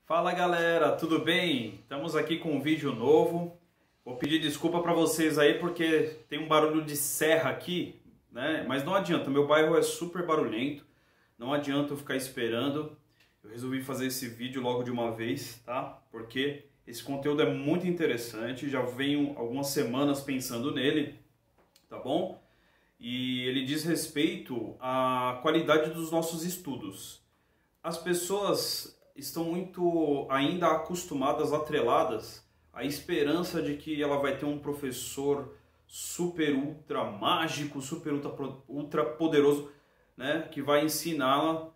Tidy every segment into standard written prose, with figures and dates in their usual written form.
Fala galera, tudo bem? Estamos aqui com um vídeo novo. Vou pedir desculpa para vocês aí porque tem um barulho de serra aqui, né? Mas não adianta, meu bairro é super barulhento, não adianta eu ficar esperando. Eu resolvi fazer esse vídeo logo de uma vez, tá? Porque esse conteúdo é muito interessante, já venho algumas semanas pensando nele, tá bom? E ele diz respeito à qualidade dos nossos estudos. As pessoas estão muito ainda acostumadas, atreladas à esperança de que ela vai ter um professor super ultra mágico, super ultra poderoso, né, que vai ensiná-las,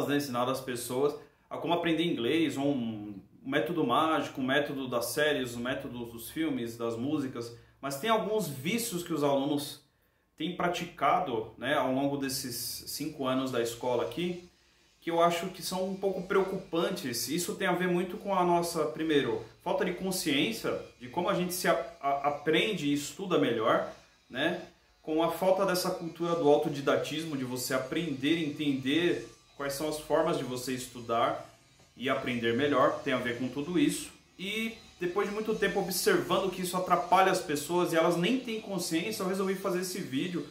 né, ensinar as pessoas a como aprender inglês, ou um método mágico, um método das séries, um método dos filmes, das músicas. Mas tem alguns vícios que os alunos têm praticado, né, ao longo desses 5 anos da escola aqui, que eu acho que são um pouco preocupantes. Isso tem a ver muito com a nossa, primeiro, falta de consciência de como a gente se aprende e estuda melhor, né? Com a falta dessa cultura do autodidatismo, de você aprender e entender quais são as formas de você estudar e aprender melhor, tem a ver com tudo isso. E depois de muito tempo observando que isso atrapalha as pessoas e elas nem têm consciência, eu resolvi fazer esse vídeo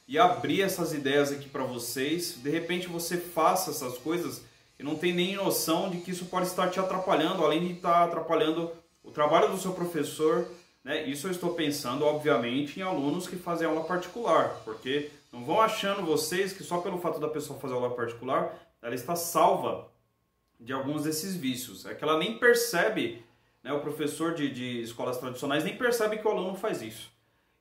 e abrir essas ideias aqui para vocês. De repente você faça essas coisas e não tem nem noção de que isso pode estar te atrapalhando, além de estar atrapalhando o trabalho do seu professor, né? Isso eu estou pensando, obviamente, em alunos que fazem aula particular, porque não vão achando vocês que só pelo fato da pessoa fazer aula particular, ela está salva de alguns desses vícios. É que ela nem percebe, né? O professor de escolas tradicionais nem percebe que o aluno faz isso.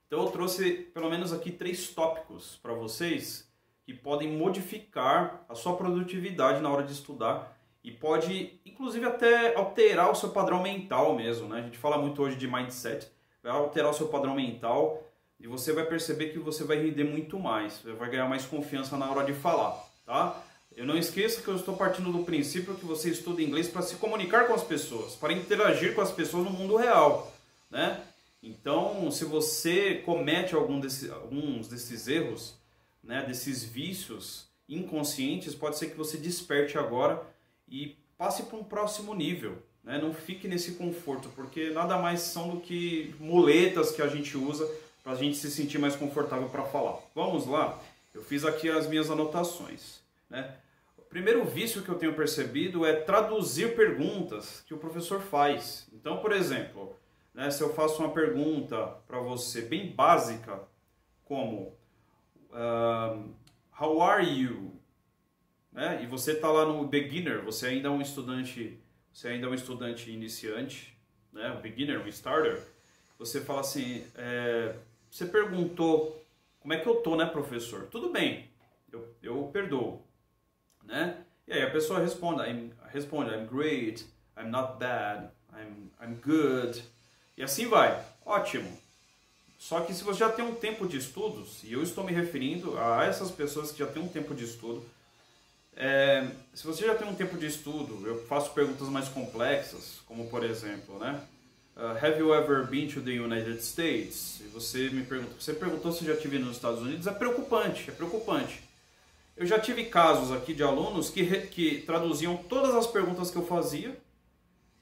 Então eu trouxe pelo menos aqui 3 tópicos para vocês que podem modificar a sua produtividade na hora de estudar e pode inclusive até alterar o seu padrão mental mesmo, né? A gente fala muito hoje de mindset, vai alterar o seu padrão mental e você vai perceber que você vai render muito mais, vai ganhar mais confiança na hora de falar, tá? Eu não esqueça que eu estou partindo do princípio que você estuda inglês para se comunicar com as pessoas, para interagir com as pessoas no mundo real, né? Então, se você comete alguns desses erros, né, desses vícios inconscientes, pode ser que você desperte agora e passe para um próximo nível, né? Não fique nesse conforto, porque nada mais são do que muletas que a gente usa para a gente se sentir mais confortável para falar. Vamos lá? Eu fiz aqui as minhas anotações, né? O primeiro vício que eu tenho percebido é traduzir perguntas que o professor faz. Então, por exemplo, né, se eu faço uma pergunta para você bem básica, como How are you? Né, e você está lá no beginner, você ainda é um estudante iniciante, né, um beginner, um starter, você fala assim, você perguntou como é que eu tô, né, professor? Tudo bem, eu perdoo, né? E aí a pessoa responde, I'm great, I'm not bad, I'm good. E assim vai. Ótimo. Só que se você já tem um tempo de estudos, e eu estou me referindo a essas pessoas que já têm um tempo de estudo, se você já tem um tempo de estudo, eu faço perguntas mais complexas, como por exemplo, né? Have you ever been to the United States? E você me pergunta, você perguntou se eu já estive nos Estados Unidos, é preocupante, é preocupante. Eu já tive casos aqui de alunos que traduziam todas as perguntas que eu fazia,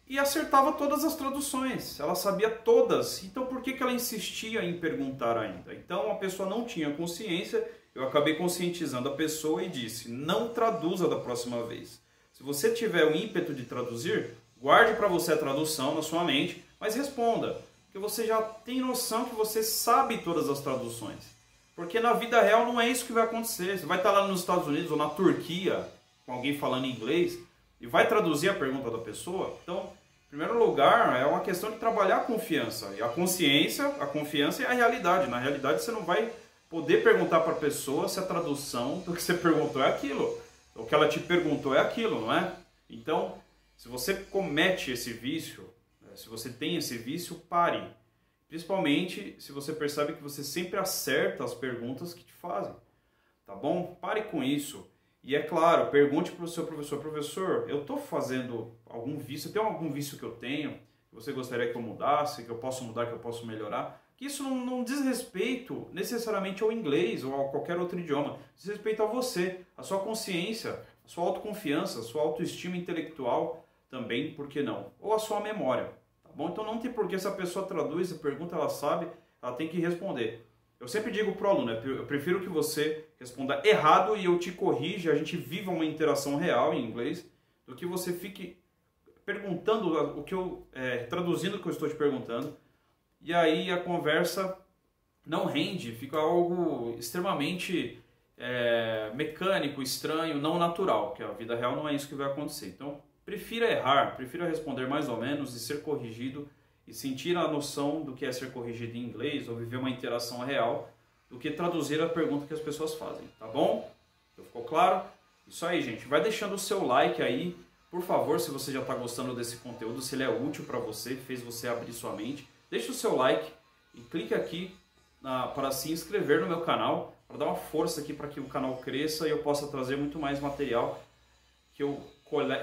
e acertava todas as traduções, ela sabia todas, então por que ela insistia em perguntar ainda? Então a pessoa não tinha consciência, eu acabei conscientizando a pessoa e disse, não traduza da próxima vez. Se você tiver o ímpeto de traduzir, guarde para você a tradução na sua mente, mas responda, porque você já tem noção que você sabe todas as traduções. Porque na vida real não é isso que vai acontecer, você vai estar lá nos Estados Unidos ou na Turquia, com alguém falando inglês, e vai traduzir a pergunta da pessoa. Então, em primeiro lugar, é uma questão de trabalhar a confiança. E a consciência, a confiança e a realidade. Na realidade, você não vai poder perguntar para a pessoa se a tradução do que você perguntou é aquilo. O que ela te perguntou é aquilo, não é? Então, se você comete esse vício, se você tem esse vício, pare. Principalmente se você percebe que você sempre acerta as perguntas que te fazem. Tá bom? Pare com isso. E é claro, pergunte para o seu professor, professor, eu estou fazendo algum vício, tem algum vício que eu tenho, que você gostaria que eu mudasse, que eu posso mudar, que eu posso melhorar? Que isso não diz respeito necessariamente ao inglês ou a qualquer outro idioma, diz respeito a você, a sua consciência. A sua autoconfiança, a sua autoestima intelectual também, por que não? Ou a sua memória, tá bom? Então não tem porquê, se a pessoa traduz a pergunta, ela sabe, ela tem que responder. Eu sempre digo para o aluno, eu prefiro que você responda errado e eu te corrija, a gente viva uma interação real em inglês, do que você fique perguntando o que eu, traduzindo o que eu estou te perguntando, e aí a conversa não rende, fica algo extremamente mecânico, estranho, não natural, porque a vida real não é isso que vai acontecer. Então, prefira errar, prefira responder mais ou menos e ser corrigido e sentir a noção do que é ser corrigido em inglês ou viver uma interação real do que traduzir a pergunta que as pessoas fazem, tá bom? Então, ficou claro? Isso aí, gente. Vai deixando o seu like aí, por favor, se você já está gostando desse conteúdo, se ele é útil para você, fez você abrir sua mente. Deixe o seu like e clique aqui para se inscrever no meu canal, para dar uma força aqui para que o canal cresça e eu possa trazer muito mais material que eu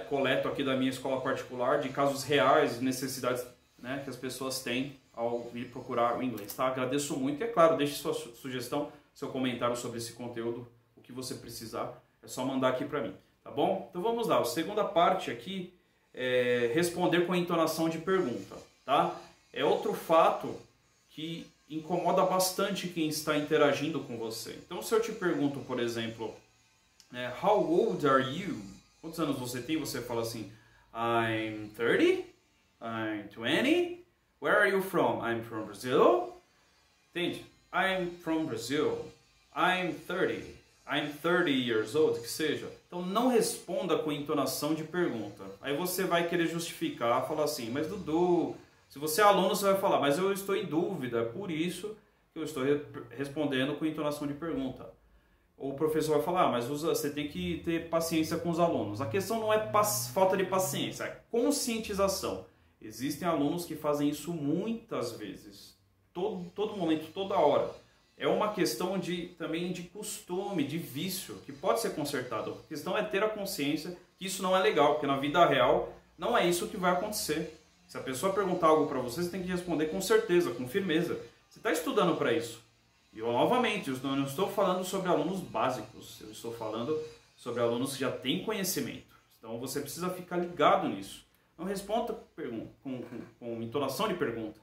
coleto aqui da minha escola particular, de casos reais, necessidades, né, que as pessoas têm ao vir procurar o inglês, tá? Agradeço muito e, é claro, deixe sua sugestão, seu comentário sobre esse conteúdo, o que você precisar, é só mandar aqui para mim, tá bom? Então vamos lá, a segunda parte aqui é responder com a entonação de pergunta, tá? É outro fato que incomoda bastante quem está interagindo com você. Então se eu te pergunto, por exemplo, how old are you? Quantos anos você tem? Você fala assim, I'm 30, I'm 20, where are you from? I'm from Brazil. Entende? I'm from Brazil, I'm 30 years old, que seja. Então não responda com entonação de pergunta. Aí você vai querer justificar, falar assim, mas Dudu, se você é aluno, você vai falar, mas eu estou em dúvida, é por isso que eu estou respondendo com entonação de pergunta. O professor vai falar, mas você tem que ter paciência com os alunos. A questão não é falta de paciência, é conscientização. Existem alunos que fazem isso muitas vezes, todo momento, toda hora. É uma questão também de costume, de vício, que pode ser consertado. A questão é ter a consciência que isso não é legal, porque na vida real não é isso que vai acontecer. Se a pessoa perguntar algo para você, você tem que responder com certeza, com firmeza. Você está estudando para isso. E eu, novamente, eu não estou falando sobre alunos básicos, eu estou falando sobre alunos que já têm conhecimento. Então você precisa ficar ligado nisso. Não responda com entonação de pergunta.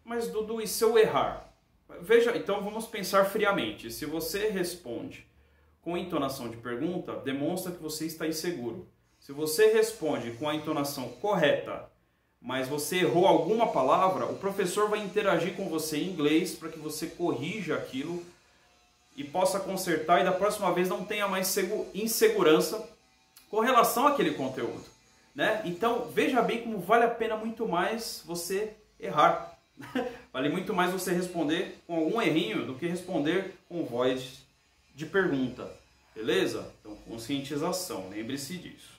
Mas Dudu, e se eu errar? Veja, então vamos pensar friamente. Se você responde com entonação de pergunta, demonstra que você está inseguro. Se você responde com a entonação correta, mas você errou alguma palavra, o professor vai interagir com você em inglês para que você corrija aquilo e possa consertar e da próxima vez não tenha mais insegurança com relação àquele conteúdo, né? Então veja bem como vale a pena muito mais você errar. Vale muito mais você responder com algum errinho do que responder com voz de pergunta, beleza? Então conscientização, lembre-se disso.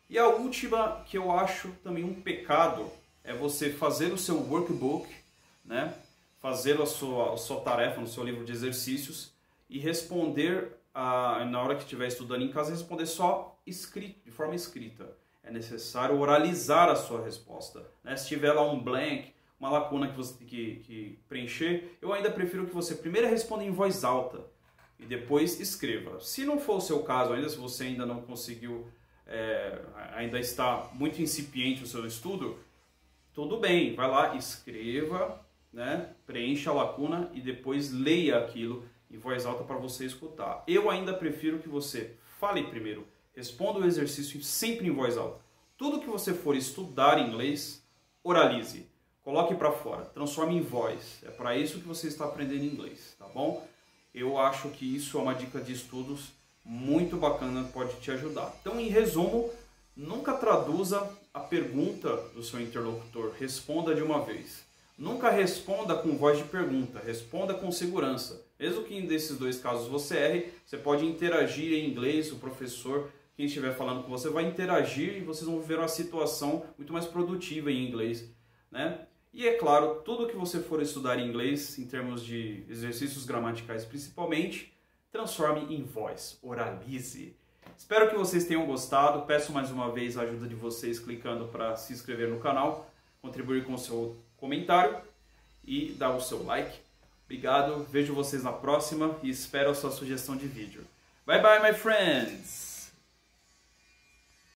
E a última, que eu acho também um pecado, é você fazer o seu workbook, né? Fazer a sua tarefa no seu livro de exercícios e responder, na hora que estiver estudando em casa, responder só escrito, de forma escrita. É necessário oralizar a sua resposta, né? Se tiver lá um blank, uma lacuna que você tem que preencher, eu ainda prefiro que você primeiro responda em voz alta e depois escreva. Se não for o seu caso ainda, se você ainda não conseguiu... ainda está muito incipiente o seu estudo, tudo bem, vai lá, escreva, né, preencha a lacuna e depois leia aquilo em voz alta para você escutar. Eu ainda prefiro que você fale primeiro, responda o exercício sempre em voz alta. Tudo que você for estudar em inglês, oralize, coloque para fora, transforme em voz. É para isso que você está aprendendo inglês, tá bom? Eu acho que isso é uma dica de estudos muito bacana, pode te ajudar. Então, em resumo, nunca traduza a pergunta do seu interlocutor, responda de uma vez. Nunca responda com voz de pergunta, responda com segurança. Mesmo que desses dois casos você erre, você pode interagir em inglês, o professor, quem estiver falando com você, vai interagir e vocês vão viver uma situação muito mais produtiva em inglês, né? E é claro, tudo que você for estudar em inglês, em termos de exercícios gramaticais principalmente, transforme em voz, oralize. Espero que vocês tenham gostado. Peço mais uma vez a ajuda de vocês clicando para se inscrever no canal, contribuir com o seu comentário e dar o seu like. Obrigado, vejo vocês na próxima e espero a sua sugestão de vídeo. Bye bye, my friends!